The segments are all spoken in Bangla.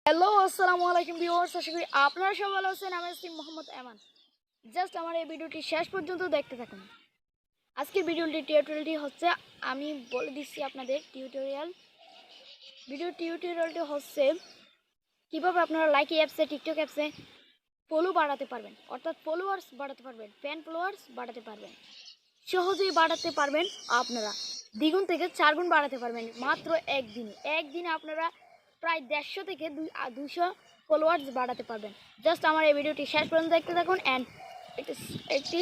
হ্যালো আসসালামু আলাইকুম ভিউয়ার্স, আশা করি আপনারা সবাই ভালো আছেন। আমি Md Aaiman। জাস্ট আমার এই ভিডিওটি শেষ পর্যন্ত দেখতে থাকুন। আজকের টিউটোরিয়ালটি হচ্ছে, আমি বলে দিচ্ছি আপনাদের টিউটোরিয়ালটি হচ্ছে কিভাবে আপনারা লাইকি অ্যাপসে, টিকটক অ্যাপসে ফলো বাড়াতে পারবেন, অর্থাৎ ফলোয়ার্স বাড়াতে পারবেন, ফ্যান ফলোয়ার্স বাড়াতে পারবেন। সহজেই বাড়াতে পারবেন। আপনারা দ্বিগুণ থেকে 4 গুণ বাড়াতে পারবেন মাত্র একদিনে আপনারা প্রায় 150 থেকে 200 ফলোয়ার্স বাড়াতে পারবেন। জাস্ট আমার এই ভিডিওটি শেষ পর্যন্ত দেখতে থাকুন অ্যান্ড একটি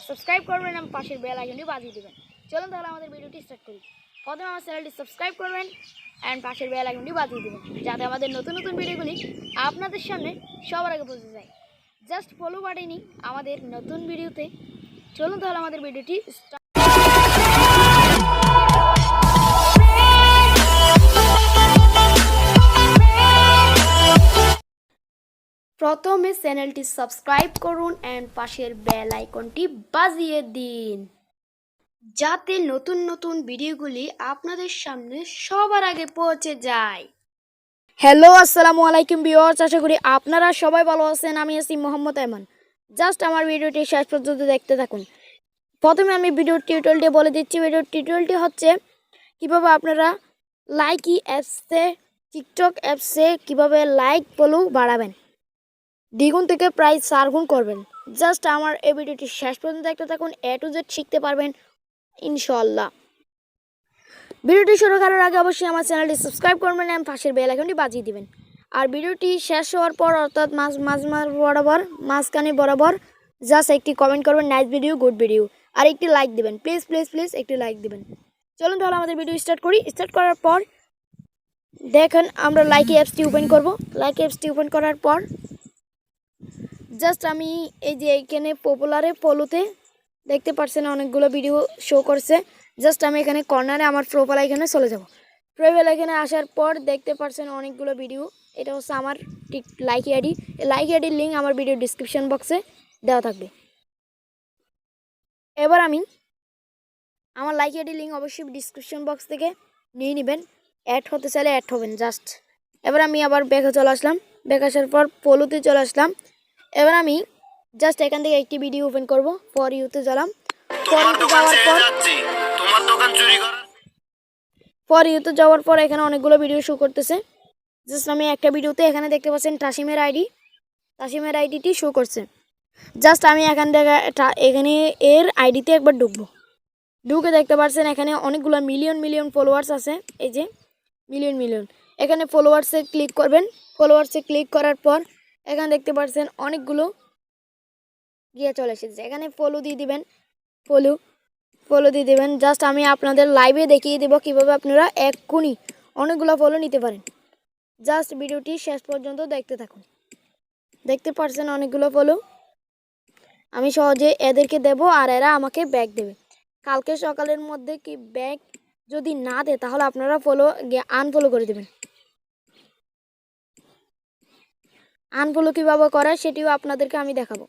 সাবস্ক্রাইব করবেন এবং পাশের বেল আইকনটি বাজিয়ে দেবেন। চলুন তাহলে আমাদের ভিডিওটি স্টার্ট করি। প্রথমে আমার চ্যানেলটি সাবস্ক্রাইব করবেন অ্যান্ড পাশের বেল আইকনটি বাজিয়ে দেবেন, যাতে আমাদের নতুন নতুন ভিডিওগুলি আপনাদের সামনে সবার আগে পৌঁছে যায়। জাস্ট ফলো বাটেনি আমাদের নতুন ভিডিওতে। চলুন তাহলে আমাদের ভিডিওটি প্রথমে চ্যানেলটি সাবস্ক্রাইব করুন এন্ড পাশের বেল আইকনটি বাজিয়ে দিন, যাতে নতুন নতুন ভিডিওগুলি আপনাদের সামনে সবার আগে পৌঁছে যায়। হ্যালো আসসালামু আলাইকুম ভিউয়ার্স, আশা করি আপনারা সবাই ভালো আছেন। আমি Md Aaiman। জাস্ট আমার ভিডিওটি শেষ পর্যন্ত দেখতে থাকুন। প্রথমে আমি টিউটোরিয়ালটি বলে দিচ্ছি। টিউটোরিয়ালটি হচ্ছে কিভাবে আপনারা লাইকি অ্যাপসে, টিকটক অ্যাপসে কিভাবে লাইক ফলো বাড়াবেন, দ্বিগুণ থেকে প্রায় 4 গুণ করবেন। জাস্ট আমার এই ভিডিওটি শেষ পর্যন্ত দেখতে থাকুন, A to Z শিখতে পারবেন ইনশাআল্লাহ। ভিডিওটি শুরু করার আগে অবশ্যই আমার চ্যানেলটি সাবস্ক্রাইব করবেন এবং পাশের বেল আইকনটি বাজিয়ে দিবেন। আর ভিডিওটি শেষ হওয়ার পর, অর্থাৎ মাঝখানে বরাবর জাস্ট একটি কমেন্ট করবেন, নাইস ভিডিও, গুড ভিডিও, আর একটি লাইক দিবেন। প্লিজ প্লিজ প্লিজ একটি লাইক দিবেন। চলুন তাহলে আমাদের ভিডিও স্টার্ট করি। স্টার্ট করার পর দেখেন আমরা লাইকি অ্যাপসটি ওপেন করব। লাইকি অ্যাপসটি ওপেন করার পর জাস্ট আমি এই যে এখানে পপুলারে ফলোতে দেখতে পাচ্ছেন অনেকগুলো ভিডিও শো করছে। জাস্ট আমি এখানে কর্নারে আমার প্রোফাইল এখানে চলে যাব। প্রোফাইল এখানে আসার পর দেখতে পাচ্ছেন অনেকগুলো ভিডিও। এটা হচ্ছে আমার লাইকি আইডি। এই লাইকি আইডির লিঙ্ক আমার ভিডিও ডিসক্রিপশন বক্সে দেওয়া থাকবে। এবার আমি আমার লাইকি আইডির লিঙ্ক অবশ্যই ডিসক্রিপশন বক্স থেকে নিয়ে নেবেন। অ্যাড হতে চাইলে অ্যাড হবেন জাস্ট। এবার আমি আবার ব্যাকে চলে আসলাম। ব্যাক আসার পর ফলোতে চলে আসলাম। এবার আমি জাস্ট এখান থেকে একটি ভিডিও ওপেন করব। ফর ইউতে গেলাম। ফর ইউতে যাওয়ার পর এখানে অনেকগুলো ভিডিও শো করতেছে। জাস্ট আমি একটা ভিডিওতে এখানে দেখতে পাচ্ছেন তাসিমের আইডিটি শো করছে। জাস্ট আমি এখানে এর আইডিতে একবার ঢুকে দেখতে পাচ্ছেন এখানে অনেকগুলো মিলিয়ন ফলোয়ার্স আছে। এই যে মিলিয়ন এখানে ফলোয়ার্সে ক্লিক করবেন। ফলোয়ার্সে ক্লিক করার পর এখানে দেখতে পাচ্ছেন অনেকগুলো গিয়ে চলে এসেছে। এখানে ফলো দিয়ে দিবেন। জাস্ট আমি আপনাদের লাইভে দেখিয়ে দেব কিভাবে আপনারা এক্ষুনি অনেকগুলো ফলো নিতে পারেন। জাস্ট ভিডিওটি শেষ পর্যন্ত দেখতে থাকুন। দেখতে পাচ্ছেন অনেকগুলো ফলো আমি সহজে এদেরকে দেব আর এরা আমাকে ব্যাক দেবে। কালকে সকালের মধ্যে কি ব্যাক যদি না দেয় তাহলে আপনারা আনফলো করে দেবেন। আনফলো কিভাবে করে সেটিও আপনাদেরকে আমি দেখাবো।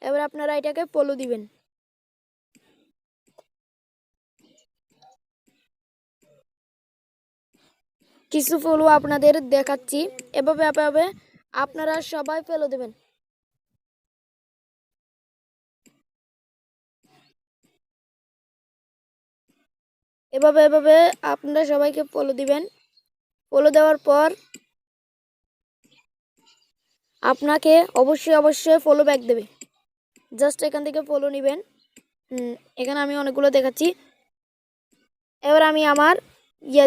এবার আপনারা এটাকে ফলো দিবেন। কিছু ফলো আপনাদের দেখাচ্ছি। এভাবে আপনারা সবাই ফলো দেবেন। এভাবে আপনারা সবাইকে ফলো দিবেন। ফলো দেওয়ার পর আপনাকে অবশ্যই ফলো ব্যাক দেবে। জাস্ট এখান থেকে ফলো নেবেন। এখানে আমি অনেকগুলো দেখাচ্ছি। এবার আমি আমার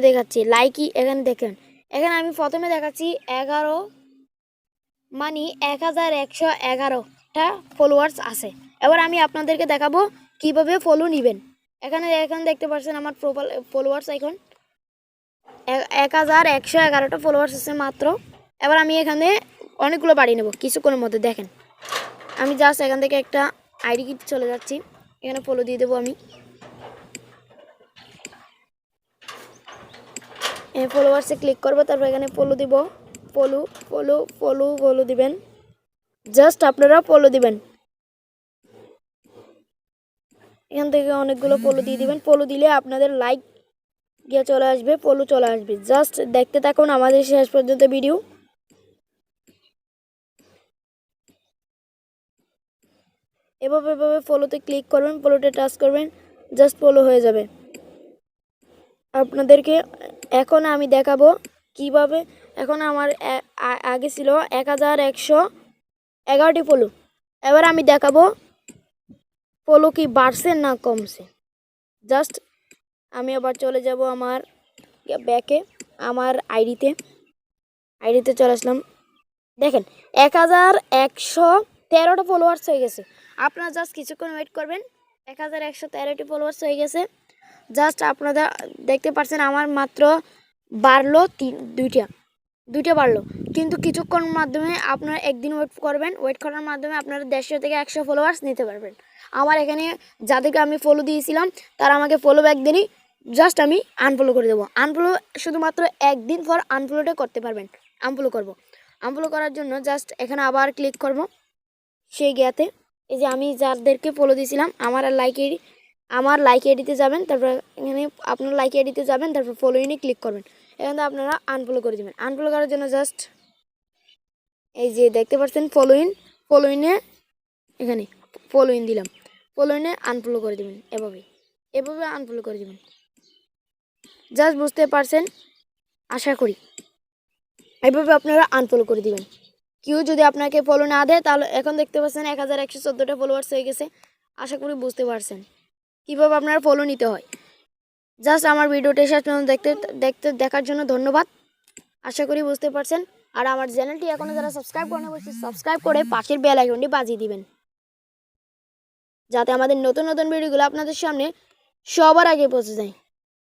দেখাচ্ছি লাইকি। এখানে দেখেন, এখানে আমি প্রথমে দেখাচ্ছি 111111টা ফলোয়ার্স আছে। এবার আমি আপনাদেরকে দেখাবো কিভাবে ফলো নেবেন। এখানে দেখতে পাচ্ছেন আমার ফলোয়ার্স এখন 1111টা ফলোয়ার্স আছে মাত্র। এবার আমি এখানে অনেকগুলো বাড়িয়ে নেব কিছুক্ষণের মধ্যে। দেখেন আমি জাস্ট এখান থেকে একটা আইডি কিট চলে যাচ্ছি। এখানে ফলো দিয়ে দেবো আমি। ফলোয়ার্সে ক্লিক করবো, তারপর এখানে ফলো দিব। ফলো দিবেন। জাস্ট আপনারা ফলো দিবেন। এখান থেকে অনেকগুলো ফলো দিয়ে দিবেন। ফলো দিলে আপনাদের লাইক গিয়ে চলে আসবে, ফলো চলে আসবে। জাস্ট দেখতে থাকুন আমাদের শেষ পর্যন্ত ভিডিও। এভাবে ফলোতে ক্লিক করবেন, ফলোতে টাচ করবেন, জাস্ট ফলো হয়ে যাবে। আপনাদেরকে এখন আমি দেখাবো কিভাবে। এখন আমার আগে ছিল 1111টি ফলো। এবার আমি দেখাবো ফলো কি বাড়ছে না কমছে। জাস্ট আমি আবার চলে যাব আমার ব্যাকে, আমার আইডিতে চলে আসলাম। দেখেন 1113টা ফলোয়ার্স হয়ে গেছে। আপনারা জাস্ট কিছুক্ষণ ওয়েট করবেন। 1113টি ফলোয়ার্স হয়ে গেছে। জাস্ট আপনারা দেখতে পাচ্ছেন আমার মাত্র বাড়লো দুইটা বাড়লো। কিন্তু কিছুক্ষণ মাধ্যমে আপনারা একদিন ওয়েট করবেন, ওয়েট করার মাধ্যমে আপনারা 150 থেকে 100 ফলোয়ার্স নিতে পারবেন। আমার এখানে যাদেরকে আমি ফলো দিয়েছিলাম তারা আমাকে ফলো ব্যাক দেনি, জাস্ট আমি আনফলো করে দেবো। আনফলো শুধুমাত্র একদিন পর আনফলোটা করতে পারবেন। আনফলো করার জন্য জাস্ট এখানে আবার ক্লিক করব সেই গিয়াতে। এই যে আমি যাদেরকে ফলো দিয়েছিলাম আমার লাইক আইডিতে যাবেন, তারপর এখানে আপনার লাইক আইডিতে যাবেন, তারপর ফলোইনে ক্লিক করবেন। এখানে আপনারা আনফলো করে দেবেন। আনফলো করার জন্য জাস্ট এই যে দেখতে পাচ্ছেন ফলোইনে এখানে ফলোইন দিলাম, ফলোইনে আনফলো করে দেবেন। এভাবে আনফলো করে দেবেন। জাস্ট বুঝতে পারছেন আশা করি। এইভাবে আপনারা আনফলো করে দিবেন। কেউ যদি আপনাকে ফলো না দেয় তাহলে এখন দেখতে পাচ্ছেন 1114টা ফলোয়ার্স হয়ে গেছে। আশা করি বুঝতে পারছেন কীভাবে আপনারা ফলো নিতে হয়। জাস্ট আমার ভিডিওটা শেষ পর্যন্ত দেখার জন্য ধন্যবাদ। আশা করি বুঝতে পারছেন। আর আমার চ্যানেলটি এখনও যারা সাবস্ক্রাইব করেন অবশ্যই সাবস্ক্রাইব করে পাশের বেল আইকনটি বাজিয়ে দিবেন, যাতে আমাদের নতুন ভিডিওগুলো আপনাদের সামনে সবার আগে পৌঁছে যায়।